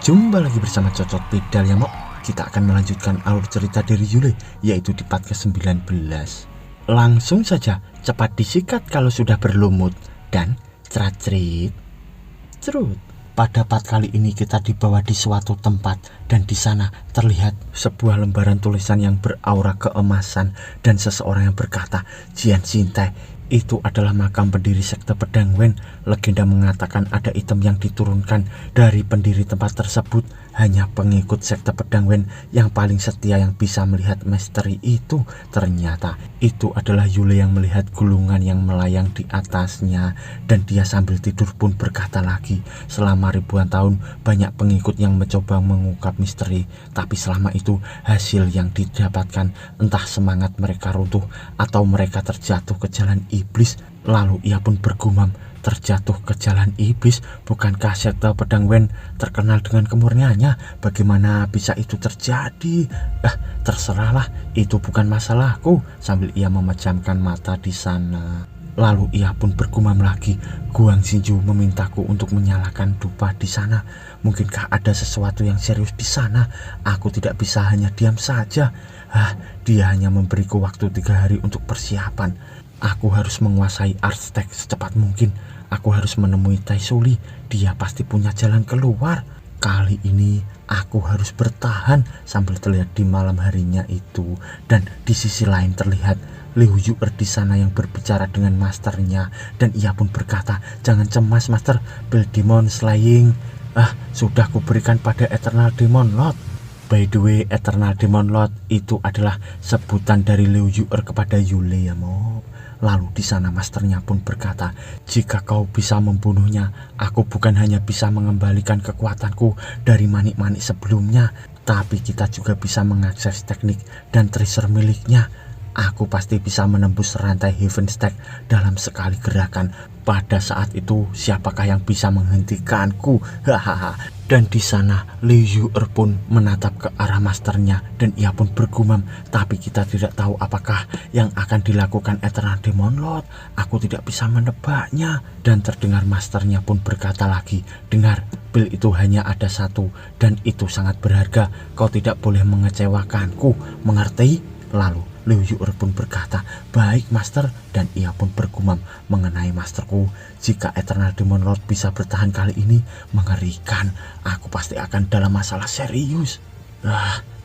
Jumpa lagi bersama Cocot Pedal ya Mok. Kita akan melanjutkan alur cerita dari Yule, yaitu di part ke-19. Langsung saja, cepat disikat kalau sudah berlumut. Dan cerat-cerit cerut. Pada part kali ini kita dibawa di suatu tempat, dan di sana terlihat sebuah lembaran tulisan yang beraura keemasan, dan seseorang yang berkata, Jian Xinte, itu adalah makam pendiri sekte Pedang Wen. Legenda mengatakan ada item yang diturunkan dari pendiri tempat tersebut. Hanya pengikut sekte Pedang Wen yang paling setia yang bisa melihat misteri itu. Ternyata itu adalah Yule yang melihat gulungan yang melayang di atasnya. Dan dia sambil tidur pun berkata lagi, selama ribuan tahun banyak pengikut yang mencoba mengungkap misteri, tapi selama itu hasil yang didapatkan entah semangat mereka runtuh atau mereka terjatuh ke jalan iblis. Lalu ia pun bergumam, terjatuh ke jalan iblis? Bukankah sekte Pedang Wen terkenal dengan kemurniannya? Bagaimana bisa itu terjadi? Terserahlah, itu bukan masalahku. Sambil ia memejamkan mata di sana. Lalu ia pun bergumam lagi, Guang Xinju memintaku untuk menyalakan dupa di sana. Mungkinkah ada sesuatu yang serius di sana? Aku tidak bisa hanya diam saja. Dia hanya memberiku waktu 3 hari untuk persiapan. Aku harus menguasai Artstek secepat mungkin. Aku harus menemui Tai Suli. Dia pasti punya jalan keluar. Kali ini aku harus bertahan. Sambil terlihat di malam harinya itu, dan di sisi lain terlihat Liu Yu'er di sana yang berbicara dengan masternya. Dan ia pun berkata, jangan cemas master, Build Demon Slaying sudah kuberikan pada Eternal Demon Lord. By the way, Eternal Demon Lord itu adalah sebutan dari Liu Yu'er kepada Yule ya Mo. Lalu di sana masternya pun berkata, jika kau bisa membunuhnya, aku bukan hanya bisa mengembalikan kekuatanku dari manik-manik sebelumnya, tapi kita juga bisa mengakses teknik dan treasure miliknya. Aku pasti bisa menembus rantai Heaven Stack dalam sekali gerakan. Pada saat itu, siapakah yang bisa menghentikanku? Dan di sana Liu Yu'er pun menatap ke arah masternya, dan ia pun bergumam, tapi kita tidak tahu apakah yang akan dilakukan Eternal Demon Lord. Aku tidak bisa menebaknya. Dan terdengar masternya pun berkata lagi, dengar, pil itu hanya ada satu, dan itu sangat berharga. Kau tidak boleh mengecewakanku, mengerti? Lalu Liu Yu'er pun berkata, baik master. Dan ia pun bergumam mengenai masterku, jika Eternal Demon Lord bisa bertahan kali ini, mengerikan. Aku pasti akan dalam masalah serius.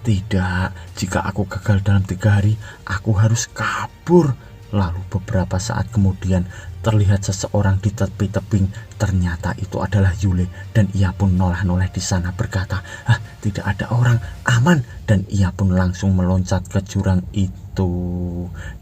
Tidak, jika aku gagal dalam 3 hari, aku harus kabur. Lalu beberapa saat kemudian terlihat seseorang di tepi tebing. Ternyata itu adalah Yule, dan ia pun noleh-noleh di sana berkata, tidak ada orang, aman. Dan ia pun langsung meloncat ke jurang itu.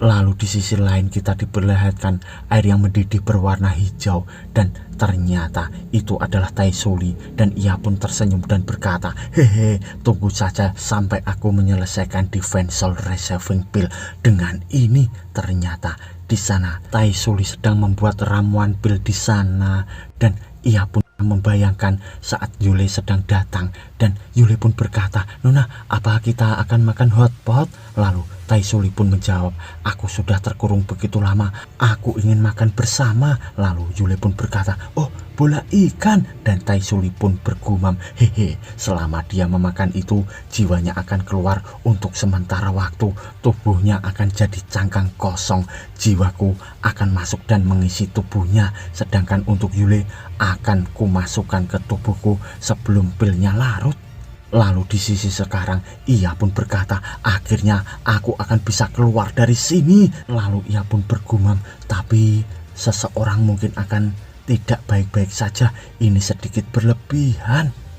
Lalu di sisi lain kita diperlihatkan air yang mendidih berwarna hijau, dan ternyata itu adalah Tai Suli. Dan ia pun tersenyum dan berkata, hehe, tunggu saja sampai aku menyelesaikan Defensal Receiving Pill. Dengan ini ternyata di sana Tai Suli sedang membuat ramuan pil di sana, dan ia pun membayangkan saat Yule sedang datang. Dan Yule pun berkata, Nona, apa kita akan makan hotpot? Lalu Tai Suli pun menjawab, aku sudah terkurung begitu lama, aku ingin makan bersama. Lalu Yule pun berkata, oh, bola ikan. Dan Tai Suli pun bergumam, hehe, selama dia memakan itu, jiwanya akan keluar untuk sementara waktu. Tubuhnya akan jadi cangkang kosong. Jiwaku akan masuk dan mengisi tubuhnya. Sedangkan untuk Yule, akan kumasukkan ke tubuhku sebelum pilnya larut. Lalu di sisi sekarang ia pun berkata, akhirnya aku akan bisa keluar dari sini. Lalu ia pun bergumam, tapi seseorang mungkin akan tidak baik-baik saja. Ini sedikit berlebihan.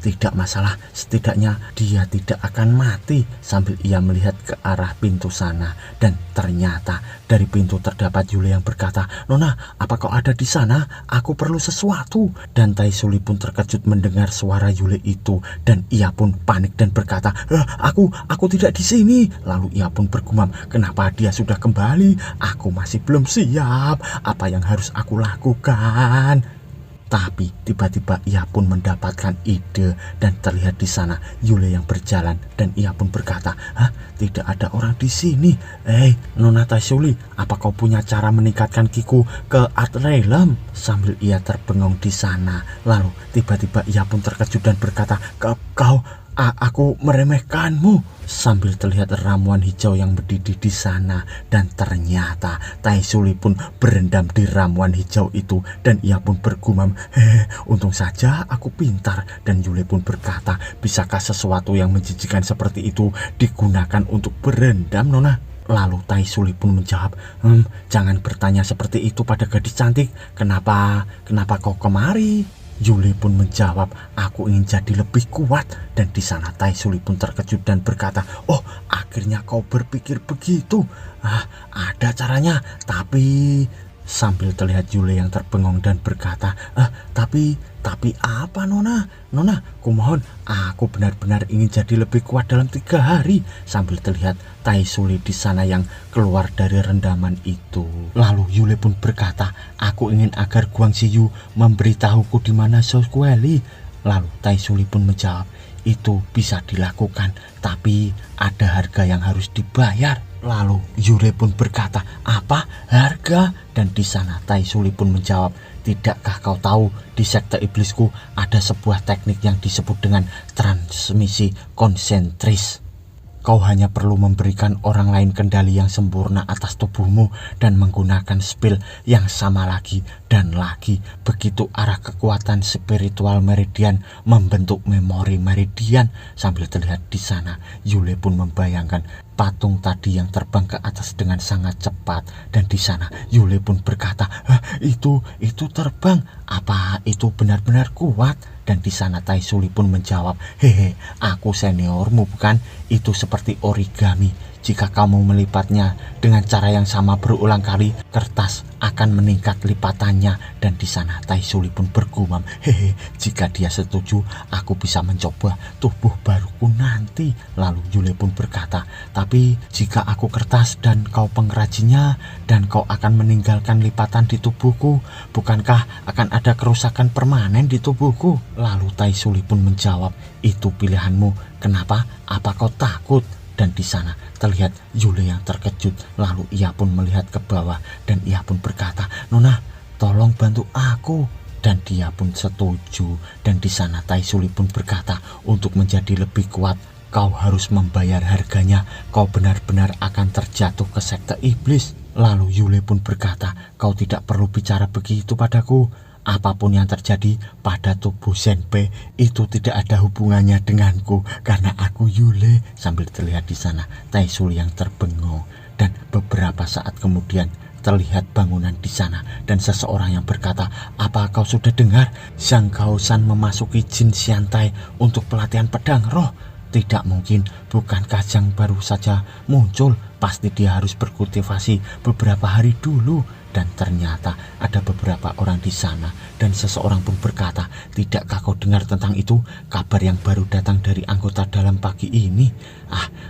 Tidak masalah, setidaknya dia tidak akan mati. Sambil ia melihat ke arah pintu sana, dan ternyata dari pintu terdapat Yule yang berkata, Nona, apa kau ada di sana? Aku perlu sesuatu. Dan Tai Suli pun terkejut mendengar suara Yule itu, dan ia pun panik dan berkata, aku tidak di sini. Lalu ia pun bergumam, kenapa dia sudah kembali? Aku masih belum siap. Apa yang harus aku lakukan? Tapi tiba-tiba ia pun mendapatkan ide dan terlihat di sana Yule yang berjalan dan ia pun berkata, "Hah, tidak ada orang di sini. Hei, Nona Taisuli, apa kau punya cara meningkatkan kiku ke Art Realm?" Sambil ia terbengung di sana. Lalu tiba-tiba ia pun terkejut dan berkata, Aku meremehkanmu." Sambil terlihat ramuan hijau yang berdiri di sana, dan ternyata Taisuli pun berendam di ramuan hijau itu dan ia pun bergumam, untung saja aku pintar." Dan Yule pun berkata, "Bisakah sesuatu yang menjijikan seperti itu digunakan untuk berendam, Nona?" Lalu Taisuli pun menjawab, "Jangan bertanya seperti itu pada gadis cantik. Kenapa kau kemari?" Yule pun menjawab, "Aku ingin jadi lebih kuat." Dan di sana Taisuli pun terkejut dan berkata, "Oh, akhirnya kau berpikir begitu. Ada caranya, tapi..." Sambil terlihat Yule yang terbengung dan berkata, Tapi apa, Nona? Nona, kumohon, aku benar-benar ingin jadi lebih kuat dalam 3 hari." Sambil terlihat Taisuli di sana yang keluar dari rendaman itu. Lalu Yule pun berkata, "Aku ingin agar Guangxiyu memberitahuku di mana Sokueli." Lalu Taisuli pun menjawab, "Itu bisa dilakukan, tapi ada harga yang harus dibayar." Lalu Yule pun berkata, "Apa harga?" Dan di sana Taisuli pun menjawab, "Tidakkah kau tahu di sekte iblisku ada sebuah teknik yang disebut dengan transmisi konsentris? Kau hanya perlu memberikan orang lain kendali yang sempurna atas tubuhmu dan menggunakan spell yang sama lagi dan lagi. Begitu arah kekuatan spiritual meridian membentuk memori meridian." Sambil terlihat di sana Yule pun membayangkan patung tadi yang terbang ke atas dengan sangat cepat. Dan di sana Yule pun berkata, Itu terbang. Apa itu benar-benar kuat?" Dan di sana Taisuli pun menjawab, "Aku seniormu bukan? Itu seperti origami. Jika kamu melipatnya dengan cara yang sama berulang kali, kertas akan meningkat lipatannya." Dan di sana Taisuli pun bergumam, "Jika dia setuju, aku bisa mencoba tubuh baruku nanti." Lalu Yule pun berkata, "Tapi jika aku kertas dan kau pengrajinnya, dan kau akan meninggalkan lipatan di tubuhku, bukankah akan ada kerusakan permanen di tubuhku?" Lalu Taisuli pun menjawab, "Itu pilihanmu. Kenapa? Apa kau takut?" Dan di sana terlihat Yule yang terkejut. Lalu ia pun melihat ke bawah dan ia pun berkata, "Nona, tolong bantu aku." Dan dia pun setuju. Dan di sana Taisuli pun berkata, "Untuk menjadi lebih kuat, kau harus membayar harganya. Kau benar-benar akan terjatuh ke sekte iblis." Lalu Yule pun berkata, "Kau tidak perlu bicara begitu padaku. Apapun yang terjadi pada tubuh Senpei itu tidak ada hubungannya denganku, karena aku Yule." Sambil terlihat di sana Taisuli yang terbengung. Dan beberapa saat kemudian terlihat bangunan di sana dan seseorang yang berkata, "Apa kau sudah dengar? Zhang Gaosan memasuki Jin Xiantai untuk pelatihan pedang roh." "Tidak mungkin, bukankah Zhang baru saja muncul? Pasti dia harus berkultivasi beberapa hari dulu." Dan ternyata ada beberapa orang di sana dan seseorang pun berkata, "Tidakkah kau dengar tentang itu? Kabar yang baru datang dari anggota dalam pagi ini.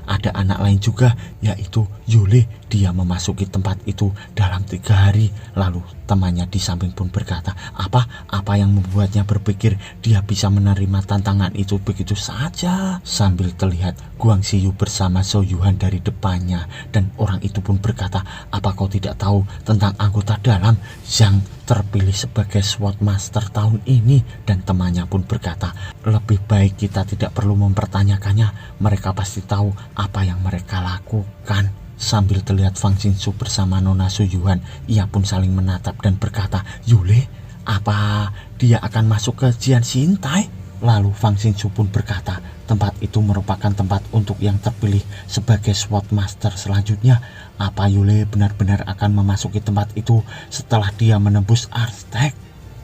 Ada anak lain juga, yaitu Yule. Dia memasuki tempat itu dalam 3 hari." Lalu temannya di samping pun berkata, Apa yang membuatnya berpikir dia bisa menerima tantangan itu begitu saja?" Sambil terlihat Guangxiyu bersama So Yuhan dari depannya. Dan orang itu pun berkata, "Apa kau tidak tahu tentang anggota dalam yang terpilih sebagai SWOT Master tahun ini?" Dan temannya pun berkata, "Lebih baik kita tidak perlu mempertanyakannya. Mereka pasti tahu apa yang mereka lakukan." Sambil terlihat Fang Xingsu bersama Nona Suyuhan, ia pun saling menatap dan berkata, "Yule, apa dia akan masuk ke Jian Xintai?" Lalu Fang Xingsu pun berkata, "Tempat itu merupakan tempat untuk yang terpilih sebagai SWOT Master selanjutnya. Apa Yule benar-benar akan memasuki tempat itu setelah dia menembus Aztec?"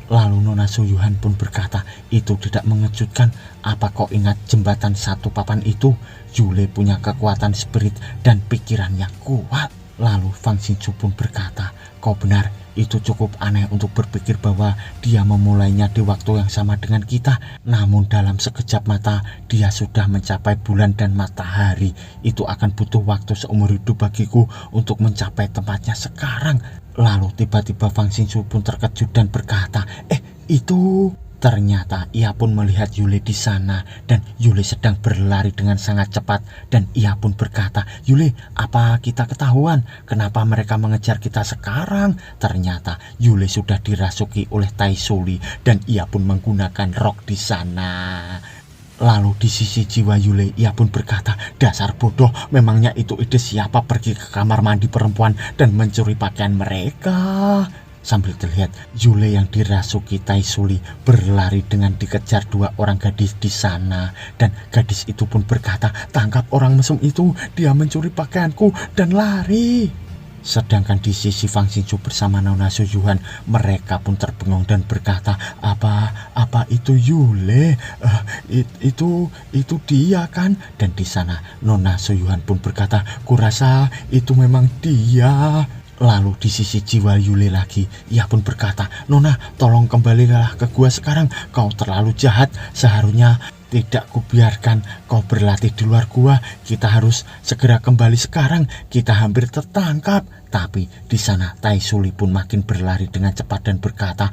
Lalu Nona Suyuhan pun berkata, "Itu tidak mengejutkan. Apa kau ingat jembatan satu papan itu? Yule punya kekuatan spirit dan pikiran yang kuat." Lalu Fang Xingsu pun berkata, "Kau benar, itu cukup aneh untuk berpikir bahwa dia memulainya di waktu yang sama dengan kita. Namun dalam sekejap mata, dia sudah mencapai bulan dan matahari. Itu akan butuh waktu seumur hidup bagiku untuk mencapai tempatnya sekarang." Lalu tiba-tiba Fang Xingsu pun terkejut dan berkata, itu. Ternyata ia pun melihat Yule di sana dan Yule sedang berlari dengan sangat cepat dan ia pun berkata, "Yule, apa kita ketahuan? Kenapa mereka mengejar kita sekarang?" Ternyata Yule sudah dirasuki oleh Taisuli dan ia pun menggunakan rok di sana. Lalu di sisi jiwa Yule ia pun berkata, "Dasar bodoh, memangnya itu ide siapa pergi ke kamar mandi perempuan dan mencuri pakaian mereka?" Sambil terlihat Yule yang dirasuki Taisuli berlari dengan dikejar dua orang gadis di sana. Dan gadis itu pun berkata, "Tangkap orang mesum itu, dia mencuri pakaianku," dan lari. Sedangkan di sisi Fang Xingqiu bersama Nona Suyuhan, mereka pun terbengong dan berkata, apa itu Yule? Itu dia kan?" Dan di sana Nona Suyuhan pun berkata, "Kurasa itu memang dia." Lalu di sisi jiwa Yule lagi, ia pun berkata, "Nona, tolong kembalilah ke gua sekarang. Kau terlalu jahat. Seharusnya tidak kubiarkan kau berlatih di luar gua. Kita harus segera kembali sekarang. Kita hampir tertangkap." Tapi di sana Taisuli pun makin berlari dengan cepat dan berkata,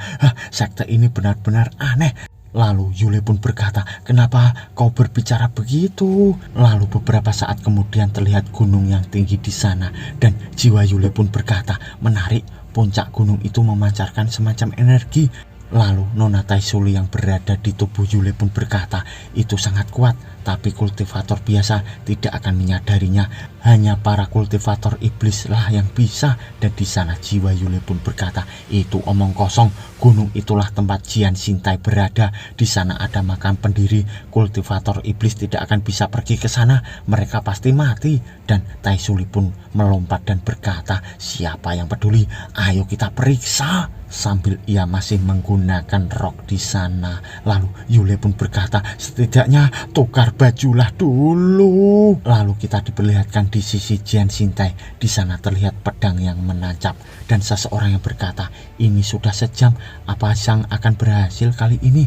"Sekte ini benar-benar aneh." Lalu Yule pun berkata, "Kenapa kau berbicara begitu?" Lalu beberapa saat kemudian terlihat gunung yang tinggi di sana dan jiwa Yule pun berkata, "Menarik, puncak gunung itu memancarkan semacam energi." Lalu Nona Taisuli yang berada di tubuh Yule pun berkata, "Itu sangat kuat, tapi kultivator biasa tidak akan menyadarinya. Hanya para kultivator iblislah yang bisa." Dan di sana jiwa Yule pun berkata, "Itu omong kosong. Gunung itulah tempat Jian Xintai berada. Di sana ada makam pendiri. Kultivator iblis tidak akan bisa pergi ke sana. Mereka pasti mati." Dan Taisuli pun melompat dan berkata, "Siapa yang peduli? Ayo kita periksa." Sambil ia masih menggunakan rok di sana. Lalu Yule pun berkata, "Setidaknya tukar bajulah dulu." Lalu kita diperlihatkan di sisi Jian Xintai. Di sana terlihat pedang yang menancap dan seseorang yang berkata, "Ini sudah sejam. Apa Zhang akan berhasil kali ini?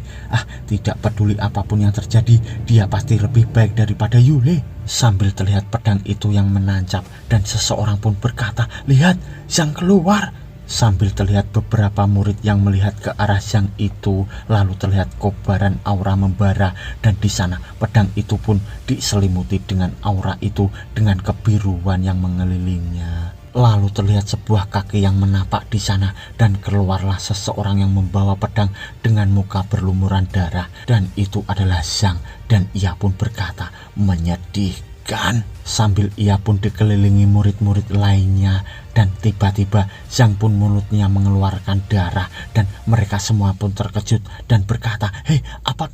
Tidak peduli apapun yang terjadi, dia pasti lebih baik daripada Yule." Sambil terlihat pedang itu yang menancap dan seseorang pun berkata, "Lihat, Zhang keluar." Sambil terlihat beberapa murid yang melihat ke arah Zhang itu, lalu terlihat kobaran aura membara dan di sana pedang itu pun diselimuti dengan aura itu dengan kebiruan yang mengelilinginya. Lalu terlihat sebuah kaki yang menapak di sana dan keluarlah seseorang yang membawa pedang dengan muka berlumuran darah dan itu adalah Zhang dan ia pun berkata, "Menyedihkan." Sambil ia pun dikelilingi murid-murid lainnya dan tiba-tiba Zhang pun mulutnya mengeluarkan darah dan mereka semua pun terkejut dan berkata, "Hei, apa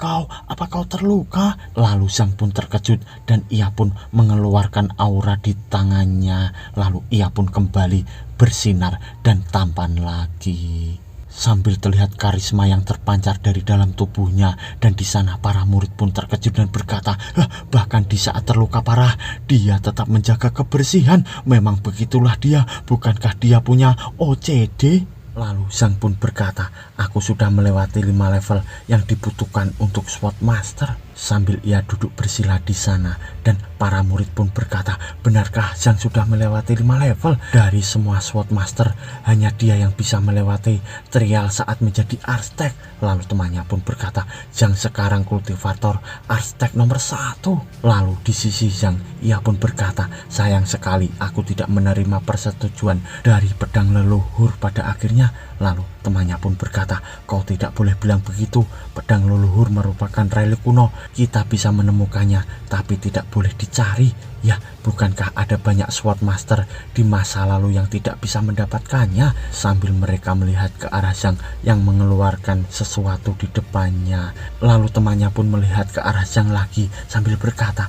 kau terluka?" Lalu Zhang pun terkejut dan ia pun mengeluarkan aura di tangannya. Lalu ia pun kembali bersinar dan tampan lagi. Sambil terlihat karisma yang terpancar dari dalam tubuhnya dan di sana para murid pun terkejut dan berkata, "Bahkan di saat terluka parah dia tetap menjaga kebersihan. Memang begitulah dia, bukankah dia punya OCD?" Lalu Zhang pun berkata, "Aku sudah melewati 5 level yang dibutuhkan untuk Sword Master." Sambil ia duduk bersila di sana dan para murid pun berkata, "Benarkah Zhang sudah melewati 5 level? Dari semua Sword Master hanya dia yang bisa melewati trial saat menjadi Architect." Lalu temannya pun berkata, "Zhang sekarang kultivator Architect nomor 1. Lalu di sisi Zhang ia pun berkata, "Sayang sekali aku tidak menerima persetujuan dari pedang leluhur pada akhirnya." Lalu temannya pun berkata, "Kau tidak boleh bilang begitu. Pedang leluhur merupakan relik kuno. Kita bisa menemukannya, tapi tidak boleh dicari. Ya, bukankah ada banyak Sword Master di masa lalu yang tidak bisa mendapatkannya?" Sambil mereka melihat ke arah Zhang yang mengeluarkan sesuatu di depannya. Lalu temannya pun melihat ke arah Zhang lagi sambil berkata,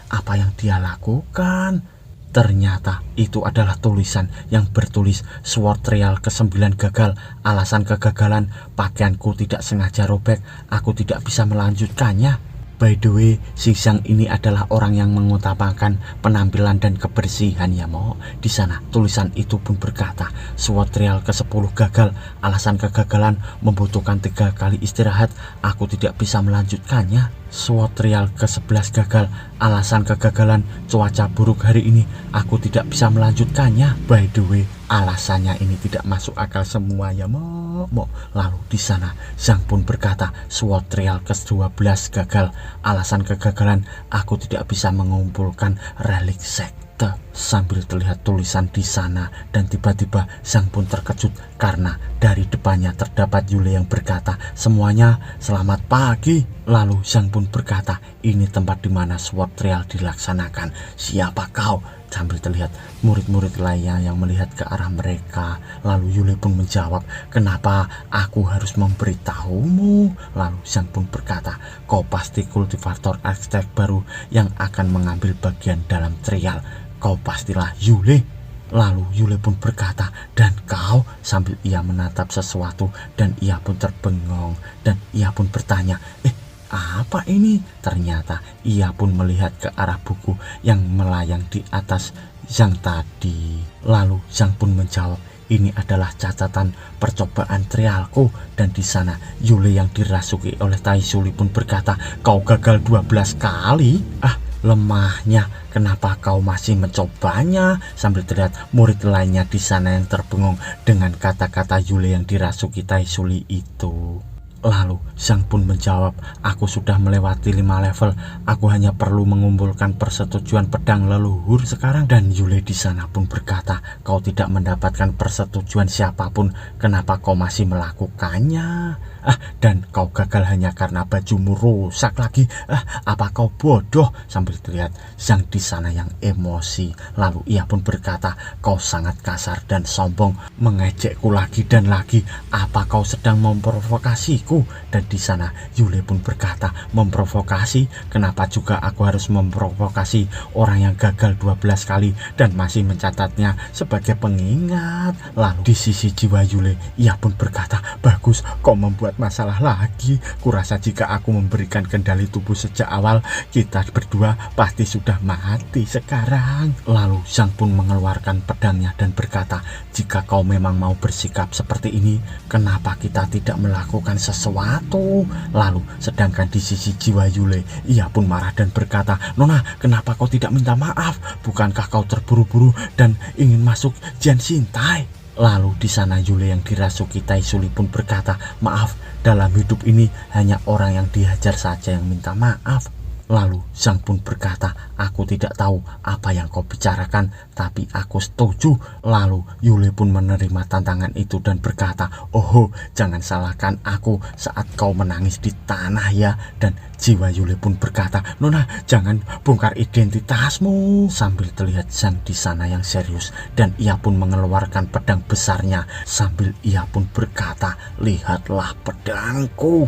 "Apa yang dia lakukan?" Ternyata itu adalah tulisan yang bertulis Sword Trial ke-9 gagal. Alasan kegagalan, pakaianku tidak sengaja robek. Aku tidak bisa melanjutkannya. By the way, si Zhang ini adalah orang yang mengutamakan penampilan dan kebersihan ya Mo. Di sana tulisan itu pun berkata, Sword Trial ke-10 gagal. Alasan kegagalan membutuhkan 3 kali istirahat. Aku tidak bisa melanjutkannya. SWOT trial ke-11 gagal. Alasan kegagalan cuaca buruk hari ini, aku tidak bisa melanjutkannya. By the way, alasannya ini tidak masuk akal semua ya mo. Lalu di sana Zhang pun berkata, SWOT trial ke-12 gagal. Alasan kegagalan, aku tidak bisa mengumpulkan relik sekte. Sambil terlihat tulisan di sana, dan tiba-tiba Zhang pun terkejut karena dari depannya terdapat Yule yang berkata, semuanya selamat pagi. Lalu Zhang pun berkata, ini tempat di mana SWOT trial dilaksanakan. Siapa kau? Sambil terlihat murid-murid lainnya yang melihat ke arah mereka. Lalu Yule pun menjawab, kenapa aku harus memberitahumu? Lalu Zhang pun berkata, kau pasti kultivator arsitek baru yang akan mengambil bagian dalam trial. Kau pastilah Yule. Lalu Yule pun berkata, dan kau? Sambil ia menatap sesuatu dan ia pun terbengong dan ia pun bertanya, apa ini? Ternyata ia pun melihat ke arah buku yang melayang di atas Zhang tadi. Lalu Zhang pun menjawab, ini adalah catatan percobaan trialku. Dan di sana Yule yang dirasuki oleh Taisuli pun berkata, kau gagal 12 kali? Lemahnya, kenapa kau masih mencobanya? Sambil terlihat murid lainnya di sana yang terbengong dengan kata-kata Yule yang dirasuki Taisuli itu. Lalu Zhang pun menjawab, aku sudah melewati 5 level, aku hanya perlu mengumpulkan persetujuan pedang leluhur sekarang. Dan Yule di sana pun berkata, kau tidak mendapatkan persetujuan siapapun, kenapa kau masih melakukannya? Dan kau gagal hanya karena bajumu rusak lagi. Apa kau bodoh? Sambil terlihat Zhang di sana yang emosi. Lalu ia pun berkata, kau sangat kasar dan sombong, mengejekku lagi dan lagi. Apa kau sedang memprovokasiku? Dan di sana Yule pun berkata, memprovokasi? Kenapa juga aku harus memprovokasi orang yang gagal 12 kali dan masih mencatatnya sebagai pengingat? Lalu di sisi jiwa Yule, ia pun berkata, bagus, kau membuat masalah lagi. Kurasa jika aku memberikan kendali tubuh sejak awal, kita berdua pasti sudah mati sekarang. Lalu Zhang pun mengeluarkan pedangnya dan berkata, jika kau memang mau bersikap seperti ini, kenapa kita tidak melakukan sesuatu? Lalu sedangkan di sisi jiwa Yule, ia pun marah dan berkata, Nona, kenapa kau tidak minta maaf? Bukankah kau terburu-buru dan ingin masuk Jian Xintai? Lalu di sana Yule yang dirasuki Taisuli pun berkata, maaf, dalam hidup ini hanya orang yang dihajar saja yang minta maaf. Lalu Zhang pun berkata, aku tidak tahu apa yang kau bicarakan, tapi aku setuju. Lalu Yule pun menerima tantangan itu dan berkata, oh, jangan salahkan aku saat kau menangis di tanah ya. Dan jiwa Yule pun berkata, Nona, jangan bongkar identitasmu. Sambil terlihat Zhang di sana yang serius dan ia pun mengeluarkan pedang besarnya. Sambil ia pun berkata, lihatlah pedangku.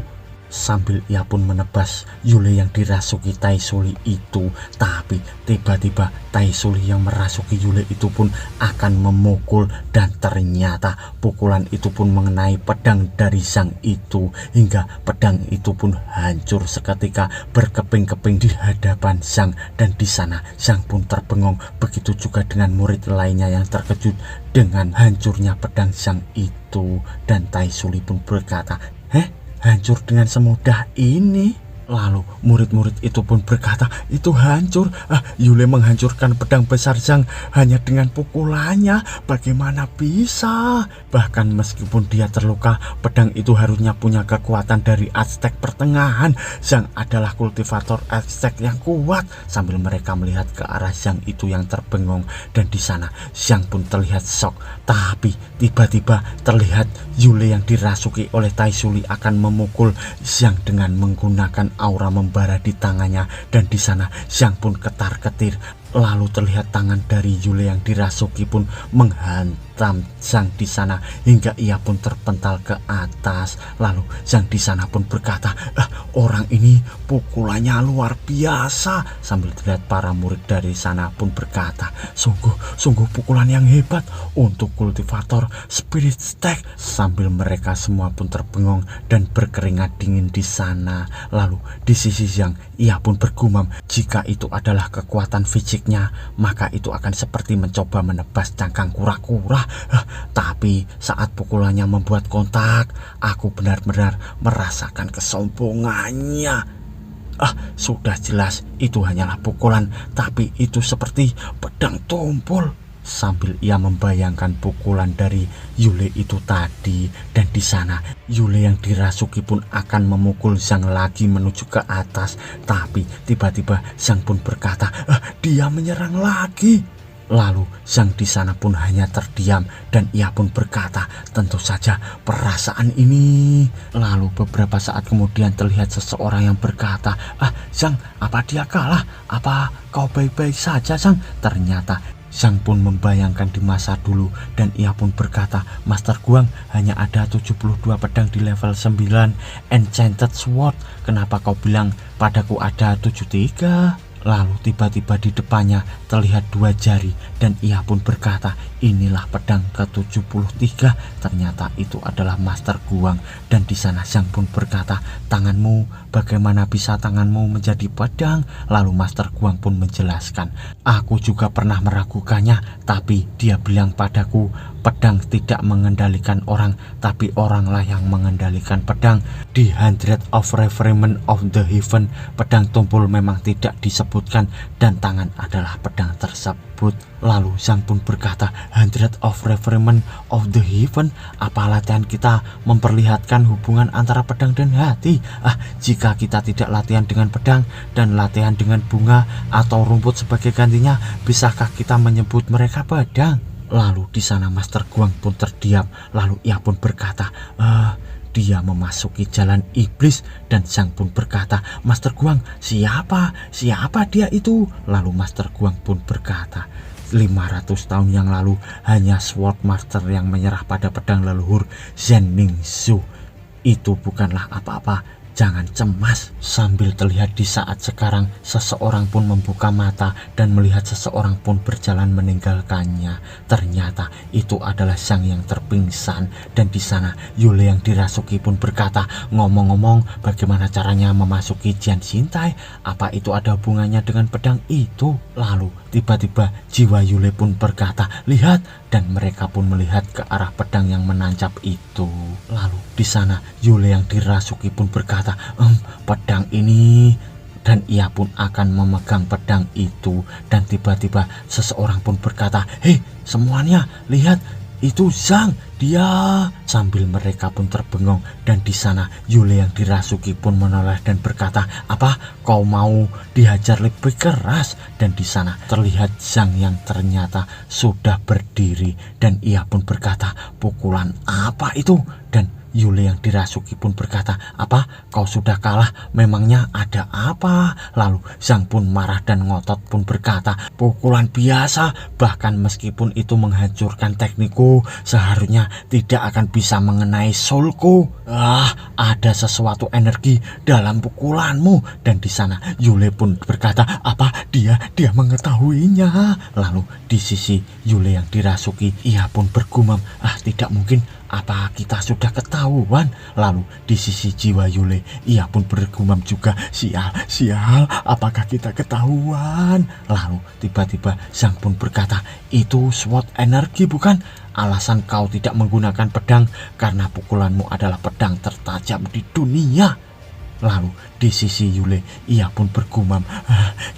Sambil ia pun menebas Yule yang dirasuki Taisuli itu. Tapi tiba-tiba Taisuli yang merasuki Yule itu pun akan memukul, dan ternyata pukulan itu pun mengenai pedang dari Zhang itu, hingga pedang itu pun hancur seketika berkeping-keping di hadapan Zhang. Dan di sana Zhang pun terbengong, begitu juga dengan murid lainnya yang terkejut dengan hancurnya pedang Zhang itu. Dan Taisuli pun berkata, hancur dengan semudah ini? Lalu murid-murid itu pun berkata, itu hancur. Yule menghancurkan pedang besar Zhang hanya dengan pukulannya. Bagaimana bisa? Bahkan meskipun dia terluka, pedang itu harusnya punya kekuatan dari Aztek pertengahan. Zhang adalah kultivator Aztek yang kuat. Sambil mereka melihat ke arah Zhang itu yang terbengong, dan di sana Zhang pun terlihat shock. Tapi tiba-tiba terlihat Yule yang dirasuki oleh Taisuli akan memukul Zhang dengan menggunakan aura membara di tangannya. Dan di sana Zhang pun ketar-ketir. Lalu terlihat tangan dari Yule yang dirasuki pun menghantam Zhang di sana hingga ia pun terpental ke atas. Lalu Zhang di sana pun berkata, orang ini pukulannya luar biasa. Sambil terlihat para murid dari sana pun berkata, sungguh pukulan yang hebat untuk kultivator Spirit Stack. Sambil mereka semua pun terbengong dan berkeringat dingin di sana. Lalu di sisi Zhang, ia pun bergumam, jika itu adalah kekuatan fisik, maka itu akan seperti mencoba menebas cangkang kura-kura. Tapi saat pukulannya membuat kontak, aku benar-benar merasakan kesombongannya. Sudah jelas itu hanyalah pukulan, tapi itu seperti pedang tumpul. Sambil ia membayangkan pukulan dari Yule itu tadi, dan di sana Yule yang dirasuki pun akan memukul Zhang lagi menuju ke atas. Tapi tiba-tiba Zhang pun berkata, dia menyerang lagi. Lalu Zhang di sana pun hanya terdiam, dan ia pun berkata, tentu saja perasaan ini. Lalu beberapa saat kemudian terlihat seseorang yang berkata, Zhang, apa dia kalah? Apa kau baik-baik saja, Zhang? Ternyata Zhang pun membayangkan di masa dulu, dan ia pun berkata, Master Guang, hanya ada 72 pedang di level 9 Enchanted Sword. Kenapa kau bilang padaku ada 73? Lalu tiba-tiba di depannya terlihat 2 jari, dan ia pun berkata, inilah pedang ke-73. Ternyata itu adalah Master Guang. Dan di sana Zhang pun berkata, tanganmu, bagaimana bisa tanganmu menjadi pedang? Lalu Master Guang pun menjelaskan, aku juga pernah meragukannya, tapi dia bilang padaku, pedang tidak mengendalikan orang, tapi oranglah yang mengendalikan pedang. Di Hundred of Refinement of the Heaven, pedang tumpul memang tidak disebutkan, dan tangan adalah pedang tersebut. Lalu Zhang pun berkata, Hundred of Refinement of the Heaven, apa latihan kita memperlihatkan hubungan antara pedang dan hati? Jika kita tidak latihan dengan pedang dan latihan dengan bunga atau rumput sebagai gantinya, bisakah kita menyebut mereka pedang? Lalu di sana Master Guang pun terdiam. Lalu ia pun berkata, dia memasuki jalan iblis. Dan Zhang pun berkata, Master Guang, siapa dia itu? Lalu Master Guang pun berkata, 500 tahun yang lalu hanya Sword Master yang menyerah pada pedang leluhur Zhen Ningxu. Itu bukanlah apa-apa, jangan cemas. Sambil terlihat di saat sekarang seseorang pun membuka mata dan melihat seseorang pun berjalan meninggalkannya. Ternyata itu adalah Zhang yang terpingsan. Dan di sana Yule yang dirasuki pun berkata, ngomong-ngomong, bagaimana caranya memasuki Jian Xintai? Apa itu ada hubungannya dengan pedang itu? Lalu tiba-tiba jiwa Yule pun berkata, lihat. Dan mereka pun melihat ke arah pedang yang menancap itu. Lalu di sana Yule yang dirasuki pun berkata, pedang ini. Dan ia pun akan memegang pedang itu. Dan tiba-tiba seseorang pun berkata, hei semuanya, lihat, itu Zhang, dia. Sambil mereka pun terbengong, dan di sana Yule yang dirasuki pun menoleh dan berkata, apa kau mau dihajar lebih keras? Dan di sana terlihat Zhang yang ternyata sudah berdiri, dan ia pun berkata, pukulan apa itu? Dan Yule yang dirasuki pun berkata, apa kau sudah kalah? Memangnya ada apa? Lalu Zhang pun marah dan ngotot pun berkata, pukulan biasa, bahkan meskipun itu menghancurkan teknikku, seharusnya tidak akan bisa mengenai soulku. Ada sesuatu energi dalam pukulanmu. Dan di sana Yule pun berkata, apa dia mengetahuinya? Lalu di sisi Yule yang dirasuki, ia pun bergumam, tidak mungkin, apa kita sudah ketahuan? Lalu di sisi jiwa Yule, ia pun bergumam juga, sial, apakah kita ketahuan? Lalu tiba-tiba Zhang pun berkata, itu SWOT energi bukan? Alasan kau tidak menggunakan pedang karena pukulanmu adalah pedang tertajam di dunia. Lalu di sisi Yule, ia pun bergumam,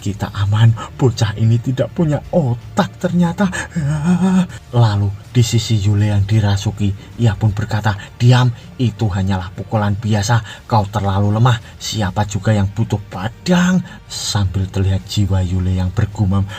kita aman, bocah ini tidak punya otak ternyata. Lalu di sisi Yule yang dirasuki, ia pun berkata, diam, itu hanyalah pukulan biasa, kau terlalu lemah, siapa juga yang butuh pedang? Sambil terlihat jiwa Yule yang bergumam,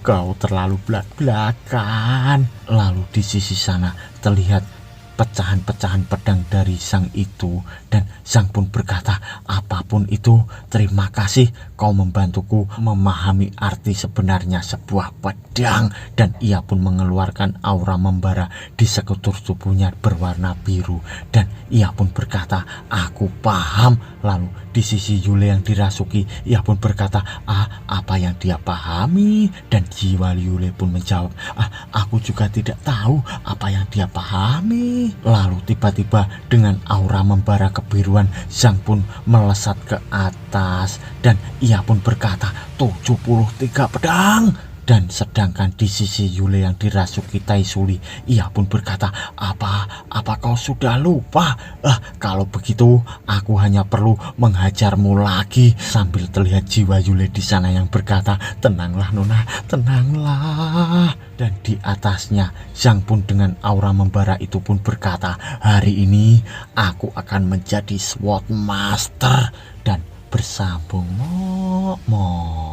kau terlalu belak-belakan. Lalu di sisi sana terlihat pecahan-pecahan pedang dari Zhang itu, dan Zhang pun berkata, apapun itu, terima kasih kau membantuku memahami arti sebenarnya sebuah pedang. Dan ia pun mengeluarkan aura membara di sekutur tubuhnya berwarna biru, dan ia pun berkata, aku paham. Lalu di sisi Yule yang dirasuki, ia pun berkata, apa yang dia pahami? Dan jiwa Yule pun menjawab, aku juga tidak tahu apa yang dia pahami. Lalu tiba-tiba dengan aura membara kebiruan, Zhang pun melesat ke atas, dan ia pun berkata, 73 pedang. Dan sedangkan di sisi Yule yang dirasuki Tai Suli, ia pun berkata, apa kau sudah lupa? Kalau begitu aku hanya perlu menghajarmu lagi. Sambil terlihat jiwa Yule di sana yang berkata, tenanglah Nona, tenanglah. Dan di atasnya Zhang pun dengan aura membara itu pun berkata, hari ini aku akan menjadi Sword Master. Dan bersambung. Mo.